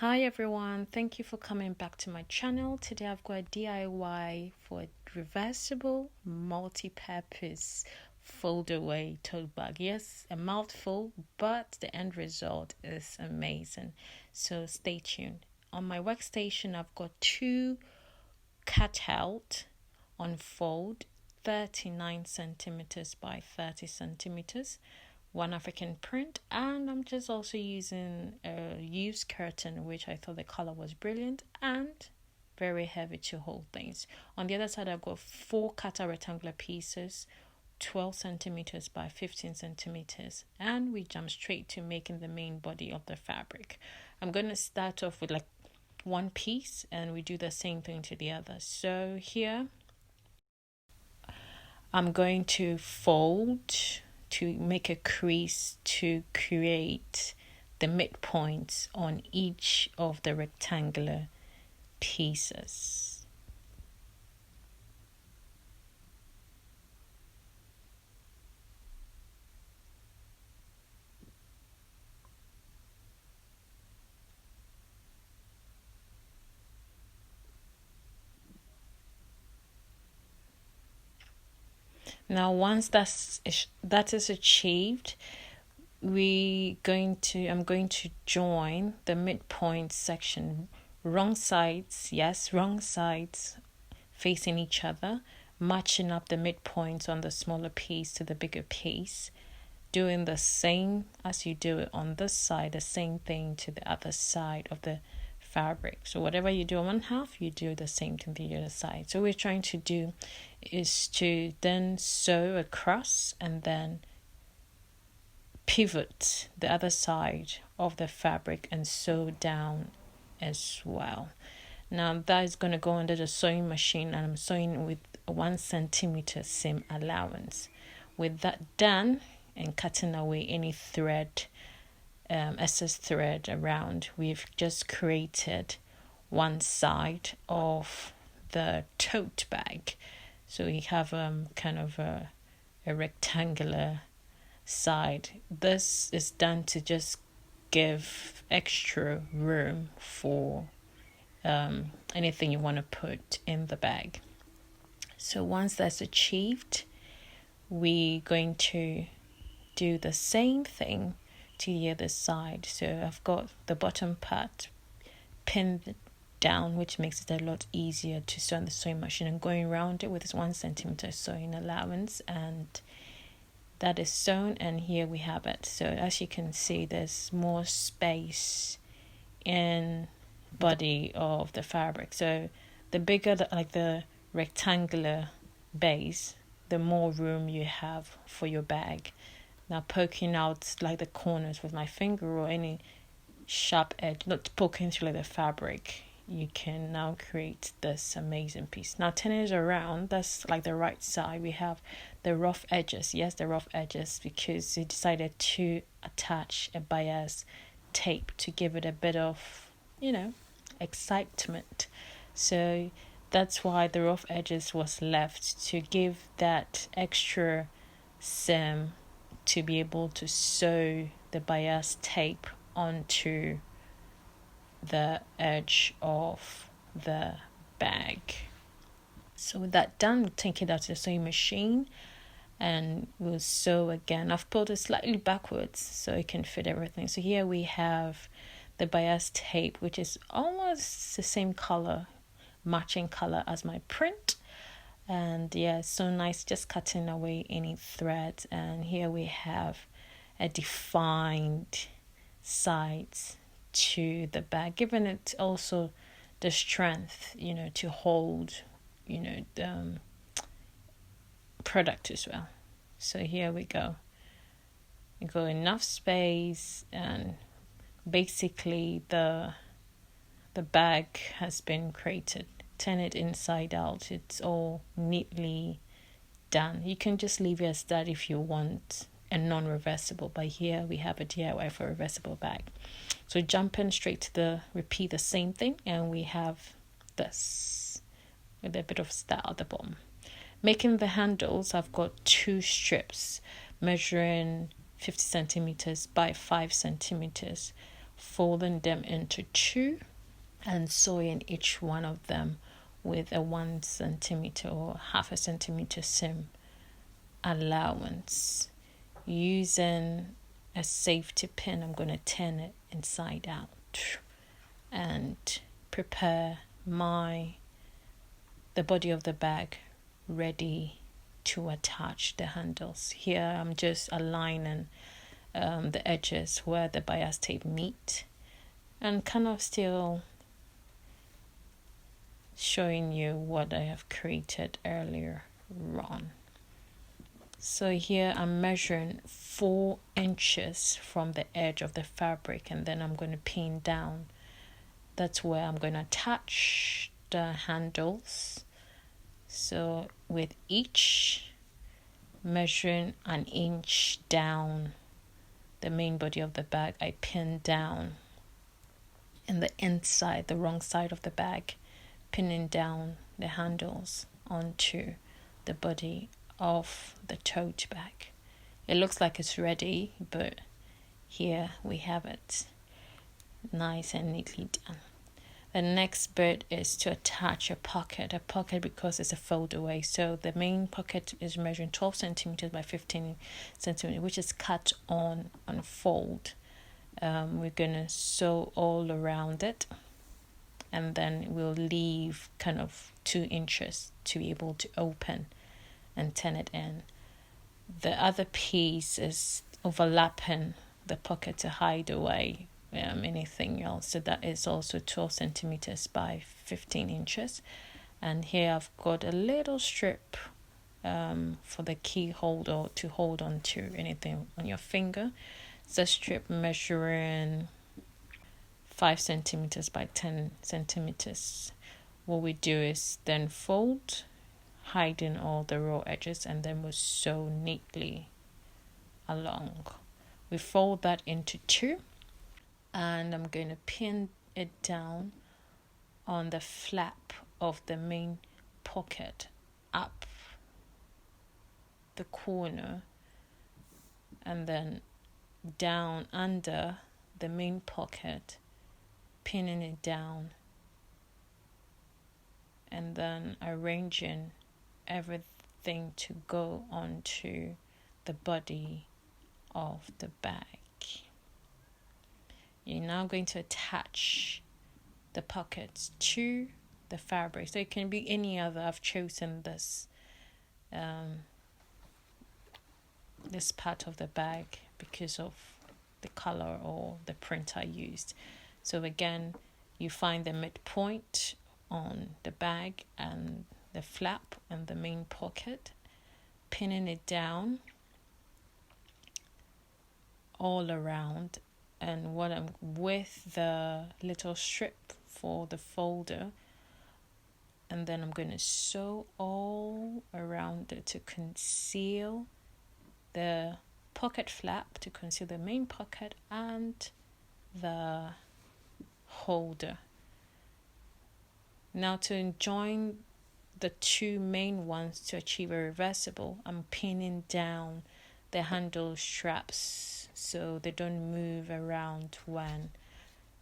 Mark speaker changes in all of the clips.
Speaker 1: Hi everyone, thank you for coming back to my channel. Today I've got a DIY for a reversible multi-purpose foldaway tote bag. Yes, a mouthful, but the end result is amazing. So stay tuned. On my workstation I've got two cut out on fold 39 centimeters by 30 centimeters, one African print, and I'm just also using a used curtain, which I thought the color was brilliant and very heavy to hold things. On the other side I've got four cutter rectangular pieces, 12 centimeters by 15 centimeters, and we jump straight to making the main body of the fabric. I'm going to start off with like one piece and we do the same thing to the other. So here I'm going to fold to make a crease to create the midpoints on each of the rectangular pieces. Now once that is achieved, I'm going to join the midpoint section, wrong sides facing each other, matching up the midpoints on the smaller piece to the bigger piece, doing the same as you do it on this side, the same thing to the other side of the fabric. So whatever you do on one half, you do the same thing to the other side. So what we're trying to do is to then sew across and then pivot the other side of the fabric and sew down as well. Now that is going to go under the sewing machine, and I'm sewing with 1 centimeter seam allowance. With that done and cutting away any thread, excess thread around, we've just created one side of the tote bag. So we have kind of a rectangular side. This is done to just give extra room for anything you want to put in the bag. So once that's achieved, we're going to do the same thing to the other side. So I've got the bottom part pinned down, which makes it a lot easier to sew on the sewing machine, and going around it with this 1 centimeter sewing allowance, and that is sewn, and here we have it. So as you can see, there's more space in body of the fabric. So the bigger the rectangular base, the more room you have for your bag. Now poking out like the corners with my finger or any sharp edge, not poking through like the fabric, you can now create this amazing piece. Now turning it around, that's like the right side. We have the rough edges. Yes, the rough edges, because we decided to attach a bias tape to give it a bit of, excitement. So that's why the rough edges was left, to give that extra seam to be able to sew the bias tape onto the edge of the bag. So with that done, we'll take it out to the sewing machine and we'll sew again. I've pulled it slightly backwards so it can fit everything. So here we have the bias tape, which is almost the same color, matching color as my print. And yeah, it's so nice, just cutting away any threads. And here we have a defined sides to the bag, giving it also the strength, to hold, the product as well. So here we go. We got enough space, and basically the bag has been created. Turn it inside out. It's all neatly done. You can just leave it as that if you want a non-reversible, but here we have a DIY for a reversible bag. So jumping straight to repeat the same thing, and we have this with a bit of star at the bottom. Making the handles, I've got 2 strips measuring 50 centimeters by 5 centimeters folding them into two and sewing each one of them with a 1 centimeter or half a centimeter seam allowance. Using a safety pin, I'm going to turn it inside out and prepare the body of the bag ready to attach the handles. Here I'm just aligning the edges where the bias tape meet and kind of still showing you what I have created earlier on. So here I'm measuring 4 inches from the edge of the fabric, and then I'm going to pin down. That's where I'm going to attach the handles. So with each measuring an inch down the main body of the bag, I pin down in the inside, the wrong side of the bag, pinning down the handles onto the body of the tote bag. It looks like it's ready, but here we have it, nice and neatly done. The next bit is to attach a pocket because it's a foldaway. So the main pocket is measuring 12 centimeters by 15 centimeters, which is cut on fold. We're gonna sew all around it, and then we'll leave kind of 2 inches to be able to open and turn it in. The other piece is overlapping the pocket to hide away anything else. So that is also 12 centimeters by 15 inches. And here I've got a little strip for the key holder to hold on to anything on your finger. It's a strip measuring 5 centimeters by 10 centimeters. What we do is then fold, hiding all the raw edges, and then we'll sew neatly along. We fold that into 2, and I'm going to pin it down on the flap of the main pocket up the corner, and then down under the main pocket, pinning it down, and then arranging everything to go onto the body of the bag. You're now going to attach the pockets to the fabric. So it can be any other. I've chosen this this part of the bag because of the color or the print I used. So again, you find the midpoint on the bag and the flap and the main pocket, pinning it down all around, and what I'm with the little strip for the folder, and then I'm going to sew all around it to conceal the pocket flap, to conceal the main pocket and the holder. Now to join the 2 main ones to achieve a reversible, I'm pinning down the handle straps so they don't move around when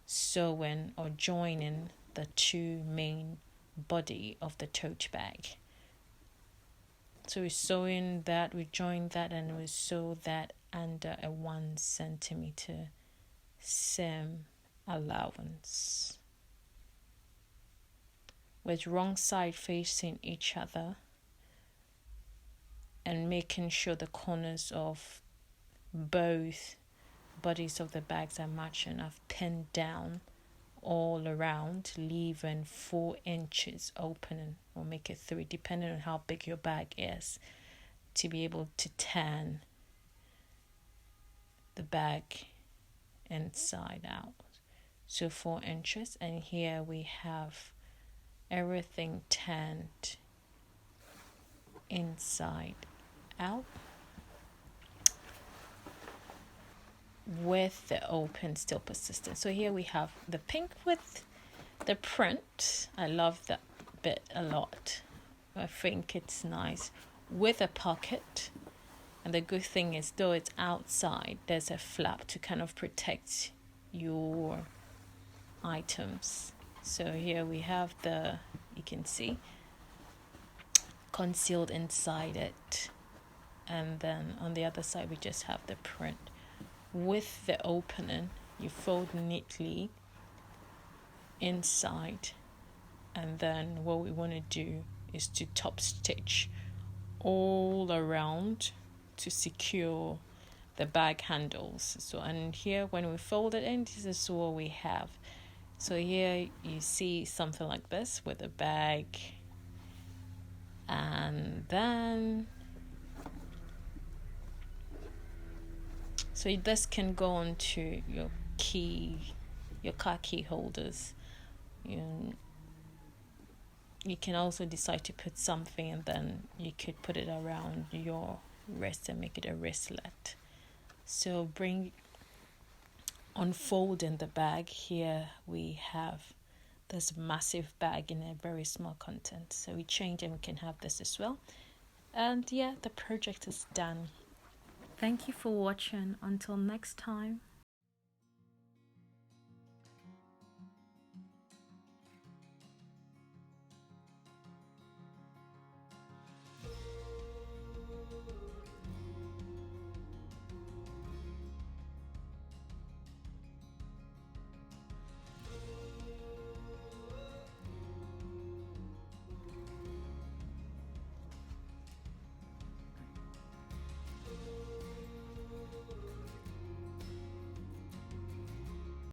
Speaker 1: sewing or joining the 2 main body of the tote bag. So we're sewing that, we join that, and we sew that under a 1 centimeter seam allowance, with wrong side facing each other, and making sure the corners of both bodies of the bags are matching. I've pinned down all around, leaving 4 inches opening, or make it 3 depending on how big your bag is, to be able to turn the bag inside out. So 4 inches, and here we have everything turned inside out with the open still persistent. So here we have the pink with the print. I love that bit a lot. I think it's nice, with a pocket. And the good thing is, though it's outside, there's a flap to kind of protect your items. So here we have the, you can see, concealed inside it, and then on the other side we just have the print. With the opening, you fold neatly inside, and then what we want to do is to top stitch all around to secure the bag handles. So, and here when we fold it in, this is what we have. So here you see something like this with a bag, and then so this can go onto your car key holders. You can also decide to put something, and then you could put it around your wrist and make it a wristlet. So unfolding the bag, here we have this massive bag in a very small content. So we change and we can have this as well. And yeah, the project is done. Thank you for watching. Until next time.